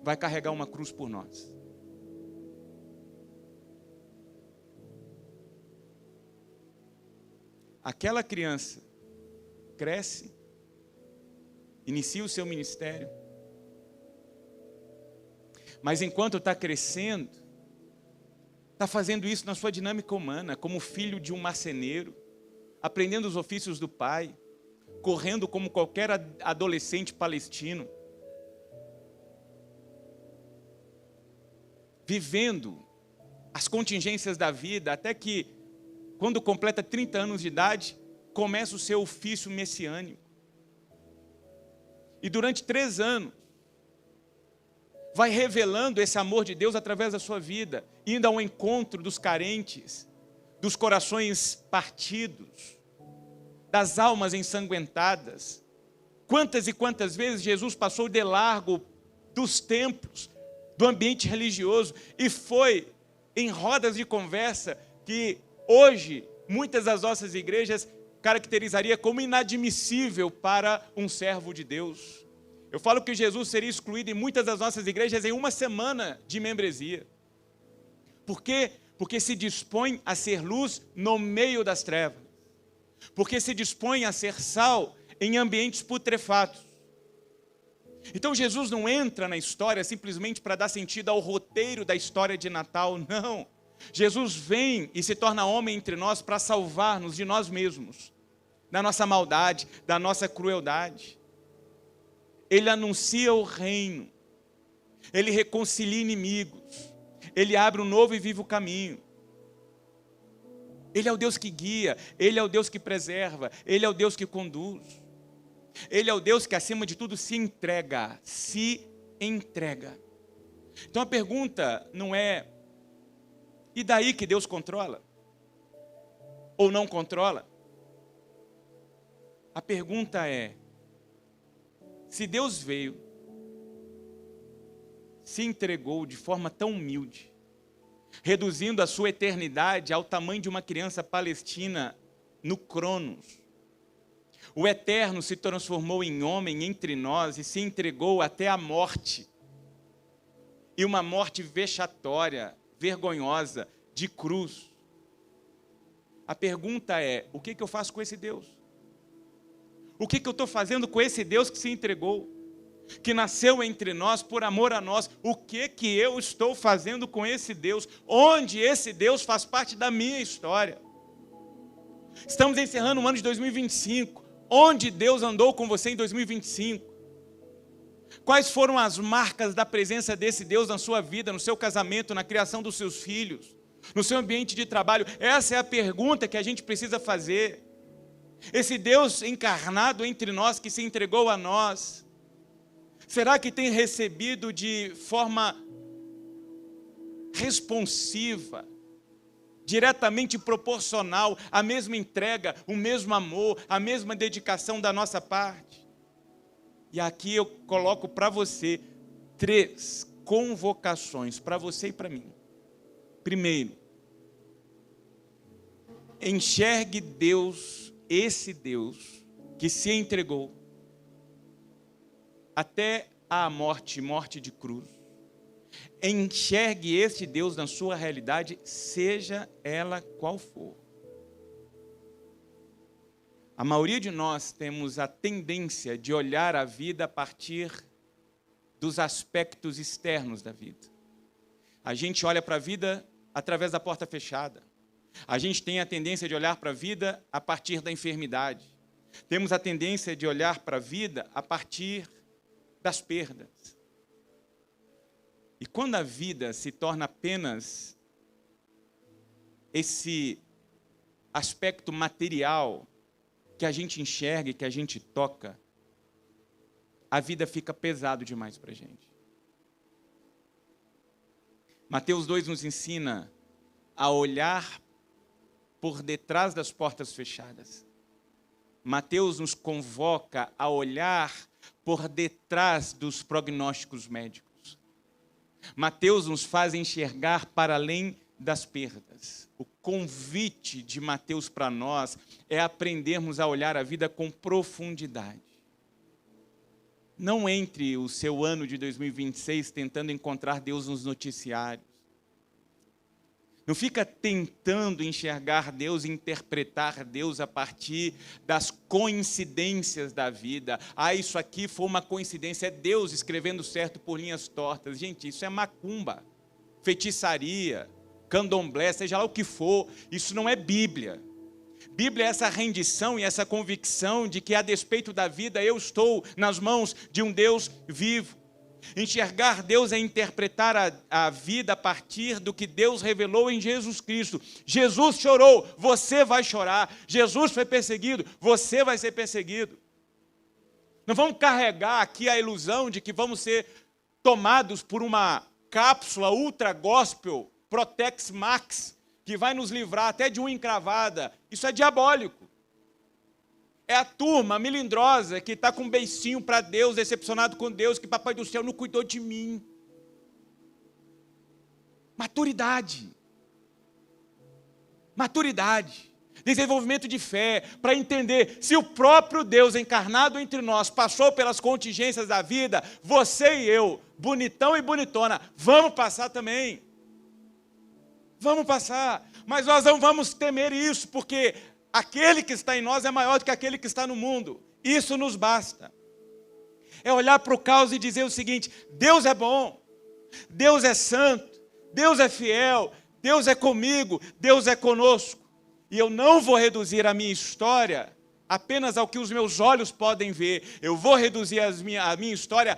vai carregar uma cruz por nós. Aquela criança cresce, inicia o seu ministério, mas enquanto está crescendo, está fazendo isso na sua dinâmica humana, como filho de um marceneiro, aprendendo os ofícios do pai, correndo como qualquer adolescente palestino, vivendo as contingências da vida, até que, quando completa 30 anos de idade, começa o seu ofício messiânico. E durante 3 anos, vai revelando esse amor de Deus através da sua vida, indo ao encontro dos carentes, dos corações partidos, das almas ensanguentadas. Quantas e quantas vezes Jesus passou de largo dos templos, do ambiente religioso, e foi em rodas de conversa que hoje muitas das nossas igrejas caracterizaria como inadmissível para um servo de Deus. Eu falo que Jesus seria excluído em muitas das nossas igrejas em uma semana de membresia. Por quê? Porque se dispõe a ser luz no meio das trevas. Porque se dispõe a ser sal em ambientes putrefatos. Então Jesus não entra na história simplesmente para dar sentido ao roteiro da história de Natal, não. Jesus vem e se torna homem entre nós para salvar-nos de nós mesmos, da nossa maldade, da nossa crueldade. Ele anuncia o reino, ele reconcilia inimigos, ele abre um novo e vivo caminho. Ele é o Deus que guia, ele é o Deus que preserva, ele é o Deus que conduz. Ele é o Deus que, acima de tudo, se entrega, se entrega. Então a pergunta não é, e daí que Deus controla? Ou não controla? A pergunta é, se Deus veio, se entregou de forma tão humilde, reduzindo a sua eternidade ao tamanho de uma criança palestina no Cronos, o Eterno se transformou em homem entre nós e se entregou até a morte. E uma morte vexatória, vergonhosa, de cruz. A pergunta é, o que eu faço com esse Deus? O que eu estou fazendo com esse Deus que se entregou? Que nasceu entre nós por amor a nós? O que eu estou fazendo com esse Deus? Onde esse Deus faz parte da minha história? Estamos encerrando o ano de 2025. Onde Deus andou com você em 2025? Quais foram as marcas da presença desse Deus na sua vida, no seu casamento, na criação dos seus filhos, no seu ambiente de trabalho? Essa é a pergunta que a gente precisa fazer. Esse Deus encarnado entre nós, que se entregou a nós, será que tem recebido de forma responsiva, diretamente proporcional, a mesma entrega, o mesmo amor, a mesma dedicação da nossa parte? E aqui eu coloco para você 3 convocações, para você e para mim. Primeiro, enxergue Deus, esse Deus que se entregou até a morte de cruz. Enxergue esse Deus na sua realidade, seja ela qual for. A maioria de nós temos a tendência de olhar a vida a partir dos aspectos externos da vida. A gente olha para a vida através da porta fechada. A gente tem a tendência de olhar para a vida a partir da enfermidade. Temos a tendência de olhar para a vida a partir das perdas. E quando a vida se torna apenas esse aspecto material que a gente enxerga e que a gente toca, a vida fica pesado demais para a gente. Mateus 2 nos ensina a olhar por detrás das portas fechadas. Mateus nos convoca a olhar por detrás dos prognósticos médicos. Mateus nos faz enxergar para além das perdas. O convite de Mateus para nós é aprendermos a olhar a vida com profundidade. Não entre o seu ano de 2026 tentando encontrar Deus nos noticiários. Não fica tentando enxergar Deus e interpretar Deus a partir das coincidências da vida. Ah, isso aqui foi uma coincidência, é Deus escrevendo certo por linhas tortas. Gente, isso é macumba, feitiçaria, candomblé, seja lá o que for. Isso não é Bíblia. Bíblia é essa rendição e essa convicção de que, a despeito da vida, eu estou nas mãos de um Deus vivo. Enxergar Deus é interpretar a vida a partir do que Deus revelou em Jesus Cristo. Jesus chorou, você vai chorar. Jesus foi perseguido, você vai ser perseguido. Não vamos carregar aqui a ilusão de que vamos ser tomados por uma cápsula ultra gospel, Protex Max, que vai nos livrar até de uma encravada. Isso é diabólico. É a turma melindrosa que está com um beicinho para Deus, decepcionado com Deus, que Papai do Céu não cuidou de mim. Maturidade. Maturidade. Desenvolvimento de fé, para entender, se o próprio Deus encarnado entre nós passou pelas contingências da vida, você e eu, bonitão e bonitona, vamos passar também. Vamos passar, mas nós não vamos temer isso, porque aquele que está em nós é maior do que aquele que está no mundo. Isso nos basta. É olhar para o caos e dizer o seguinte: Deus é bom, Deus é santo, Deus é fiel, Deus é comigo, Deus é conosco. E eu não vou reduzir a minha história apenas ao que os meus olhos podem ver. Eu vou reduzir a minha história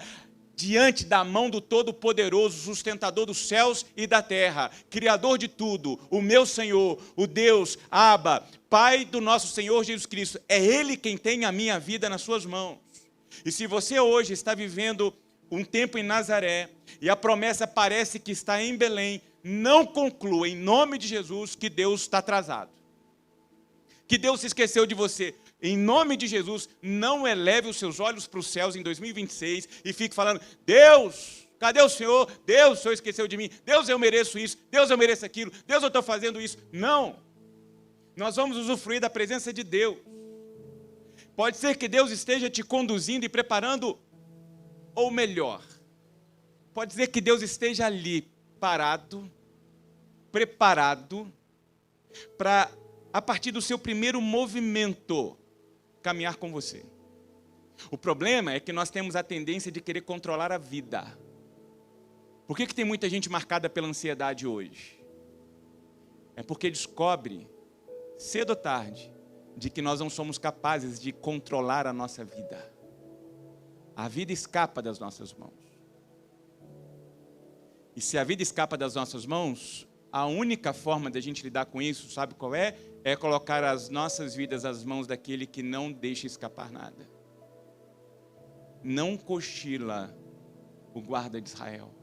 diante da mão do Todo-Poderoso, sustentador dos céus e da terra, Criador de tudo, o meu Senhor, o Deus, Abba, Pai do nosso Senhor Jesus Cristo. É Ele quem tem a minha vida nas suas mãos. E se você hoje está vivendo um tempo em Nazaré, e a promessa parece que está em Belém, não conclua, em nome de Jesus, que Deus está atrasado. Que Deus se esqueceu de você. Em nome de Jesus, não eleve os seus olhos para os céus em 2026 e fique falando: Deus, cadê o Senhor? Deus, o Senhor esqueceu de mim. Deus, eu mereço isso. Deus, eu mereço aquilo. Deus, eu estou fazendo isso. Não. Nós vamos usufruir da presença de Deus. Pode ser que Deus esteja te conduzindo e preparando, ou melhor, pode ser que Deus esteja ali, parado, preparado, para, a partir do seu primeiro movimento, caminhar com você. O problema é que nós temos a tendência de querer controlar a vida. Por que tem muita gente marcada pela ansiedade hoje? É porque descobre, cedo ou tarde, de que nós não somos capazes de controlar a nossa vida. A vida escapa das nossas mãos. E se a vida escapa das nossas mãos, a única forma de a gente lidar com isso, sabe qual é? É colocar as nossas vidas nas mãos daquele que não deixa escapar nada. Não cochila o guarda de Israel.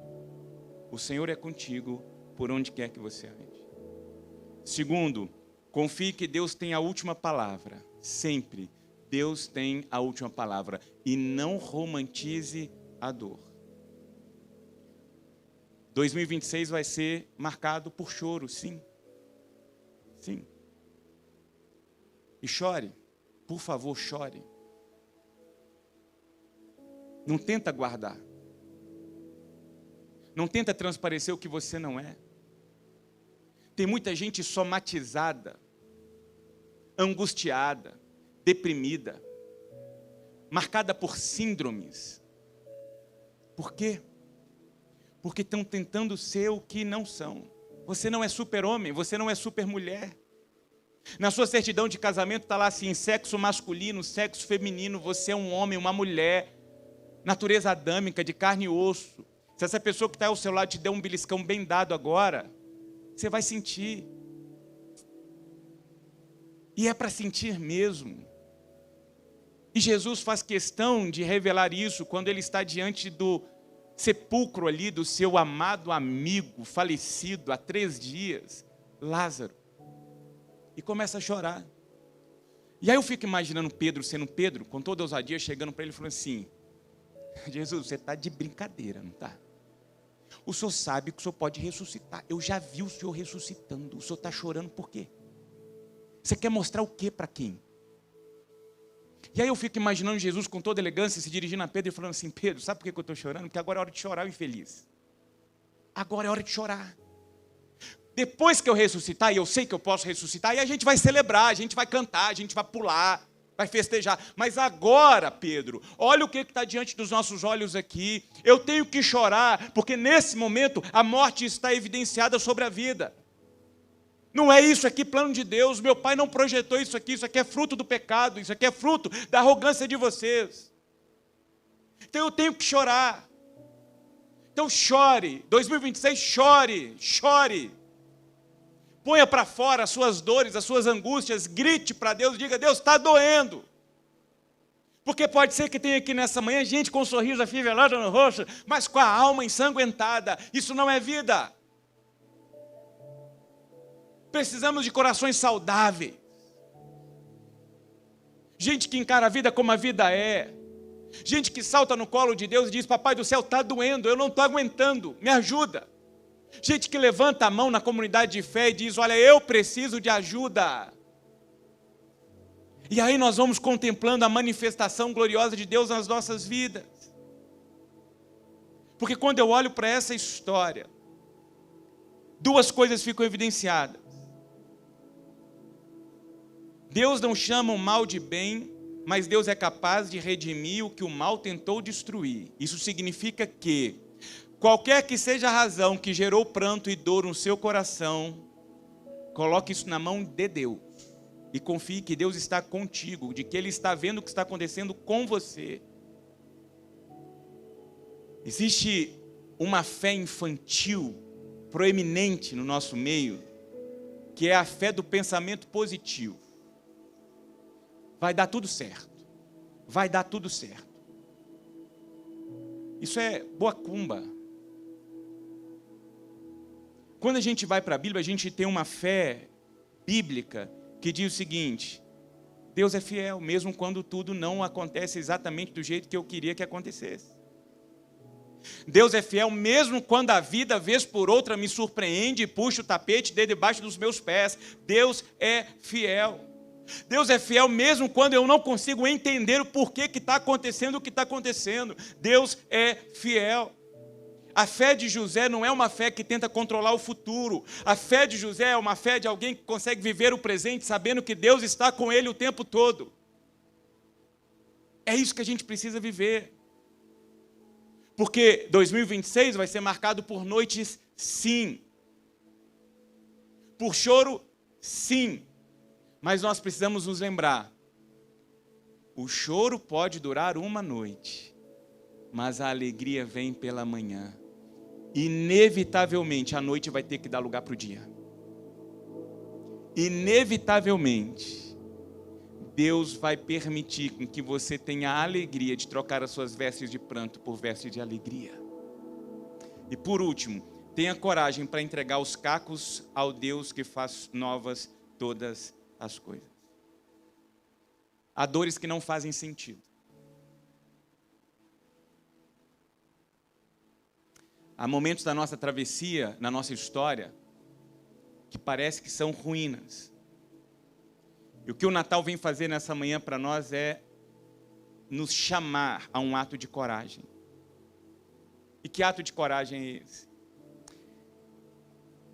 O Senhor é contigo por onde quer que você ande. Segundo, confie que Deus tem a última palavra. Sempre Deus tem a última palavra. E não romantize a dor. 2026 vai ser marcado por choro, sim. Sim. E chore, por favor, chore. Não tenta guardar. Não tenta transparecer o que você não é. Tem muita gente somatizada, angustiada, deprimida, marcada por síndromes. Por quê? Porque estão tentando ser o que não são. Você não é super-homem, você não é super-mulher. Na sua certidão de casamento está lá assim: sexo masculino, sexo feminino, você é um homem, uma mulher, natureza adâmica, de carne e osso. Se essa pessoa que está ao seu lado te der um beliscão bem dado agora, você vai sentir. E é para sentir mesmo. E Jesus faz questão de revelar isso quando ele está diante do sepulcro ali do seu amado amigo falecido há 3 dias, Lázaro. E começa a chorar. E aí eu fico imaginando Pedro sendo Pedro, com toda a ousadia, chegando para ele e falando assim: Jesus, você está de brincadeira, não está? O senhor sabe que o senhor pode ressuscitar. Eu já vi o senhor ressuscitando. O senhor está chorando por quê? Você quer mostrar o quê para quem? E aí eu fico imaginando Jesus com toda elegância se dirigindo a Pedro e falando assim: Pedro, sabe por que eu estou chorando? Porque agora é hora de chorar, o infeliz. Agora é hora de chorar. Depois que eu ressuscitar, e eu sei que eu posso ressuscitar, aí a gente vai celebrar, a gente vai cantar, a gente vai pular, vai festejar. Mas agora, Pedro, olha o que está diante dos nossos olhos aqui. Eu tenho que chorar, porque nesse momento a morte está evidenciada sobre a vida. Não é isso aqui plano de Deus. Meu pai não projetou isso aqui é fruto do pecado, isso aqui é fruto da arrogância de vocês. Então eu tenho que chorar. Então chore, 2026 chore, chore. Ponha para fora as suas dores, as suas angústias, grite para Deus, diga: Deus, está doendo. Porque pode ser que tenha aqui nessa manhã gente com um sorriso afivelado no rosto, mas com a alma ensanguentada. Isso não é vida. Precisamos de corações saudáveis. Gente que encara a vida como a vida é. Gente que salta no colo de Deus e diz: Papai do céu, está doendo, eu não estou aguentando, me ajuda. Gente que levanta a mão na comunidade de fé e diz: olha, eu preciso de ajuda. E aí nós vamos contemplando a manifestação gloriosa de Deus nas nossas vidas. Porque quando eu olho para essa história, duas coisas ficam evidenciadas. Deus não chama o mal de bem, mas Deus é capaz de redimir o que o mal tentou destruir. Isso significa que, qualquer que seja a razão que gerou pranto e dor no seu coração, coloque isso na mão de Deus. E confie que Deus está contigo, de que Ele está vendo o que está acontecendo com você. Existe uma fé infantil proeminente no nosso meio, que é a fé do pensamento positivo. Vai dar tudo certo. Vai dar tudo certo. Isso é boa cumba. Quando a gente vai para a Bíblia, a gente tem uma fé bíblica que diz o seguinte: Deus é fiel, mesmo quando tudo não acontece exatamente do jeito que eu queria que acontecesse. Deus é fiel mesmo quando a vida, vez por outra, me surpreende e puxa o tapete de debaixo dos meus pés. Deus é fiel. Deus é fiel mesmo quando eu não consigo entender o porquê que está acontecendo o que está acontecendo. Deus é fiel. A fé de José não é uma fé que tenta controlar o futuro. A fé de José é uma fé de alguém que consegue viver o presente sabendo que Deus está com ele o tempo todo. É isso que a gente precisa viver. Porque 2026 vai ser marcado por noites, sim. Por choro, sim. Mas nós precisamos nos lembrar: o choro pode durar uma noite, mas a alegria vem pela manhã. Inevitavelmente a noite vai ter que dar lugar para o dia. Inevitavelmente Deus vai permitir com que você tenha a alegria de trocar as suas vestes de pranto por vestes de alegria. E por último, tenha coragem para entregar os cacos ao Deus que faz novas todas as coisas. Há dores que não fazem sentido. Há momentos da nossa travessia, na nossa história, que parece que são ruínas. E o que o Natal vem fazer nessa manhã para nós é nos chamar a um ato de coragem. E que ato de coragem é esse?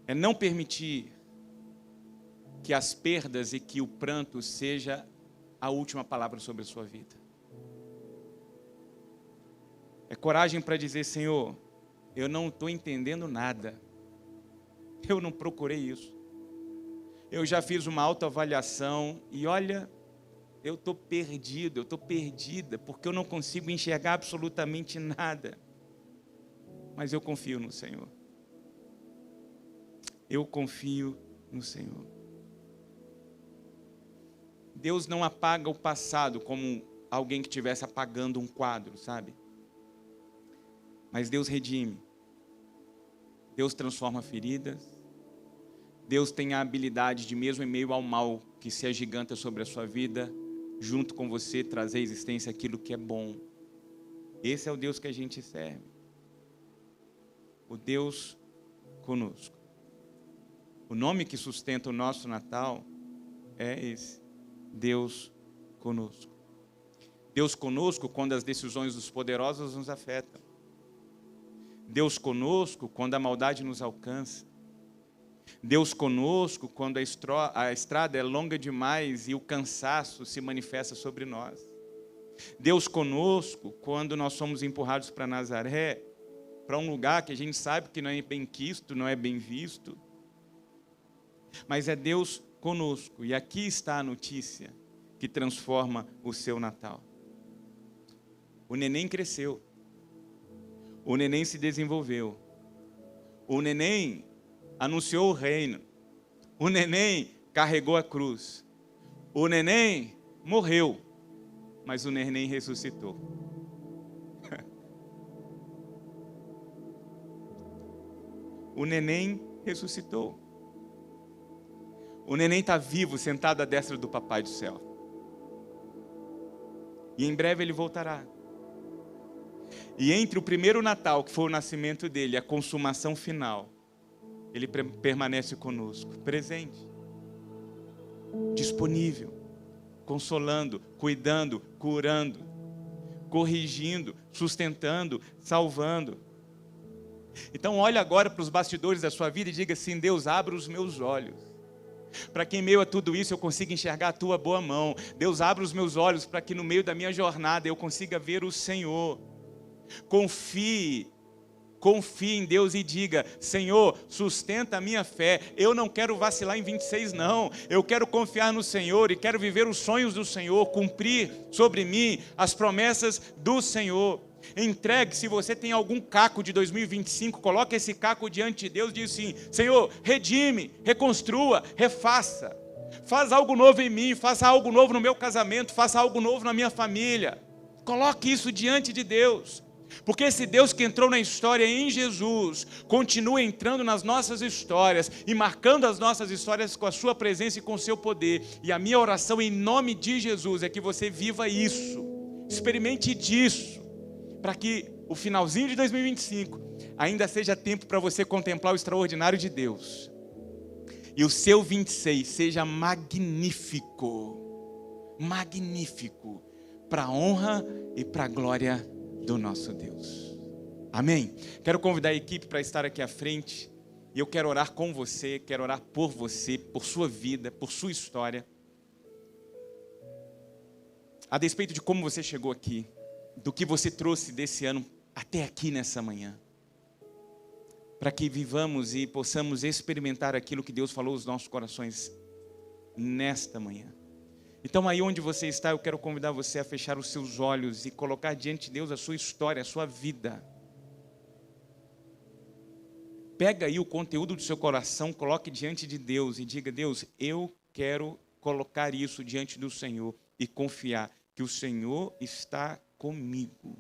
É não permitir que as perdas e que o pranto seja a última palavra sobre a sua vida. É coragem para dizer: Senhor, eu não estou entendendo nada. Eu não procurei isso. Eu já fiz uma autoavaliação e olha, eu estou perdido, eu estou perdida, porque eu não consigo enxergar absolutamente nada. Mas eu confio no Senhor. Eu confio no Senhor. Deus não apaga o passado como alguém que estivesse apagando um quadro, sabe? Mas Deus redime. Deus transforma feridas. Deus tem a habilidade de, mesmo em meio ao mal que se agiganta sobre a sua vida, junto com você, trazer à existência aquilo que é bom. Esse é o Deus que a gente serve. O Deus conosco. O nome que sustenta o nosso Natal é esse: Deus conosco. Deus conosco quando as decisões dos poderosos nos afetam. Deus conosco quando a maldade nos alcança. Deus conosco quando a estrada é longa demais e o cansaço se manifesta sobre nós. Deus conosco quando nós somos empurrados para Nazaré, para um lugar que a gente sabe que não é bem quisto, não é bem visto. Mas é Deus conosco. E aqui está a notícia que transforma o seu Natal. O neném cresceu. O neném se desenvolveu. O neném anunciou o reino. O neném carregou a cruz. O neném morreu, mas o neném ressuscitou. O neném ressuscitou. O neném está vivo, sentado à destra do Papai do céu. E em breve ele voltará. E entre o primeiro Natal, que foi o nascimento dele, e a consumação final, Ele permanece conosco, presente, disponível, consolando, cuidando, curando, corrigindo, sustentando, salvando. Então olhe agora para os bastidores da sua vida e diga assim: Deus, abre os meus olhos, para que em meio a tudo isso eu consiga enxergar a tua boa mão. Deus, abre os meus olhos para que no meio da minha jornada eu consiga ver o Senhor. Confie em Deus e diga: Senhor, sustenta a minha fé. Eu não quero vacilar em 26 não. Eu quero confiar no Senhor e quero viver os sonhos do Senhor, cumprir sobre mim as promessas do Senhor. Entregue, se você tem algum caco de 2025, coloque esse caco diante de Deus e diz assim: Senhor, redime, reconstrua, refaça. Faz algo novo em mim, faça algo novo no meu casamento, faça algo novo na minha família. Coloque isso diante de Deus. Porque esse Deus que entrou na história em Jesus, continua entrando nas nossas histórias e marcando as nossas histórias com a sua presença e com o seu poder. E a minha oração em nome de Jesus é que você viva isso, experimente disso, para que o finalzinho de 2025 ainda seja tempo para você contemplar o extraordinário de Deus. E o seu 26 seja magnífico, magnífico, para a honra e para a glória do nosso Deus. Amém? Quero convidar a equipe para estar aqui à frente. E eu quero orar com você, quero orar por você, por sua vida, por sua história. A despeito de como você chegou aqui, do que você trouxe desse ano até aqui nessa manhã. Para que vivamos e possamos experimentar aquilo que Deus falou aos nossos corações nesta manhã. Então aí onde você está, eu quero convidar você a fechar os seus olhos e colocar diante de Deus a sua história, a sua vida. Pega aí o conteúdo do seu coração, coloque diante de Deus e diga: Deus, eu quero colocar isso diante do Senhor e confiar que o Senhor está comigo.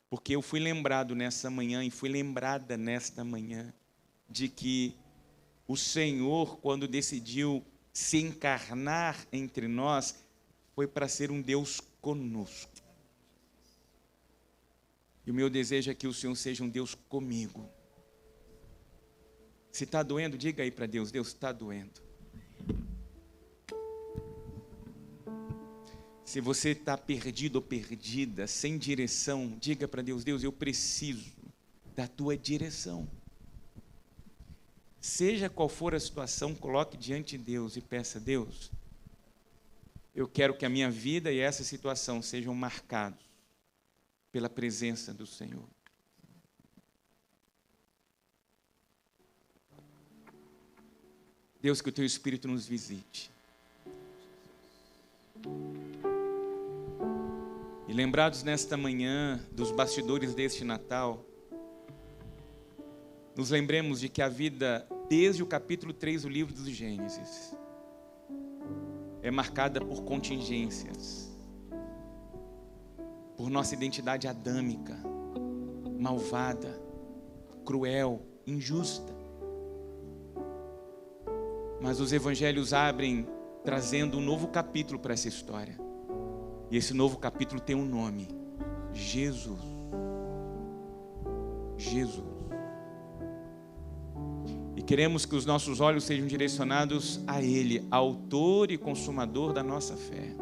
Porque eu fui lembrado nessa manhã e fui lembrada nesta manhã de que o Senhor, quando decidiu se encarnar entre nós, foi para ser um Deus conosco. E o meu desejo é que o Senhor seja um Deus comigo. Se está doendo, diga aí para Deus: Deus, está doendo. Se você está perdido ou perdida, sem direção, diga para Deus: Deus, eu preciso da tua direção. Seja qual for a situação, coloque diante de Deus e peça: Deus, eu quero que a minha vida e essa situação sejam marcados pela presença do Senhor. Deus, que o teu Espírito nos visite. E lembrados nesta manhã dos bastidores deste Natal, nos lembremos de que a vida, desde o capítulo 3 do livro dos Gênesis, é marcada por contingências, por nossa identidade adâmica, malvada, cruel, injusta. Mas os evangelhos abrem trazendo um novo capítulo para essa história. E esse novo capítulo tem um nome: Jesus. Jesus. E queremos que os nossos olhos sejam direcionados a Ele, autor e consumador da nossa fé.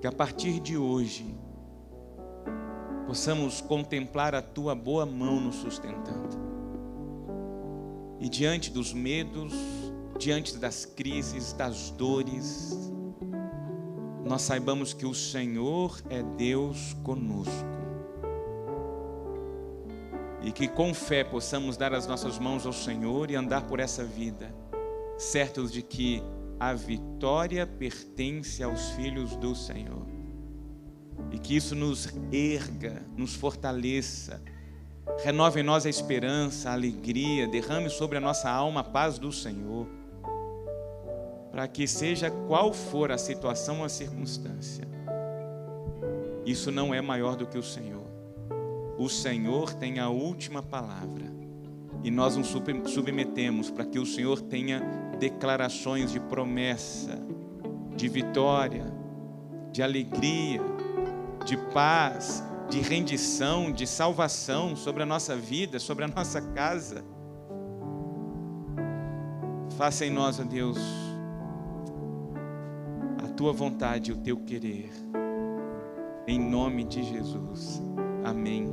Que a partir de hoje possamos contemplar a tua boa mão nos sustentando. E diante dos medos, diante das crises, das dores, nós saibamos que o Senhor é Deus conosco. E que com fé possamos dar as nossas mãos ao Senhor e andar por essa vida, certos de que a vitória pertence aos filhos do Senhor. E que isso nos erga, nos fortaleça, renove em nós a esperança, a alegria, derrame sobre a nossa alma a paz do Senhor. Para que seja qual for a situação ou a circunstância, isso não é maior do que o Senhor. O Senhor tem a última palavra. E nós nos submetemos para que o Senhor tenha declarações de promessa, de vitória, de alegria, de paz, de rendição, de salvação sobre a nossa vida, sobre a nossa casa. Faça em nós, ó Deus, a tua vontade e o teu querer. Em nome de Jesus. Amém.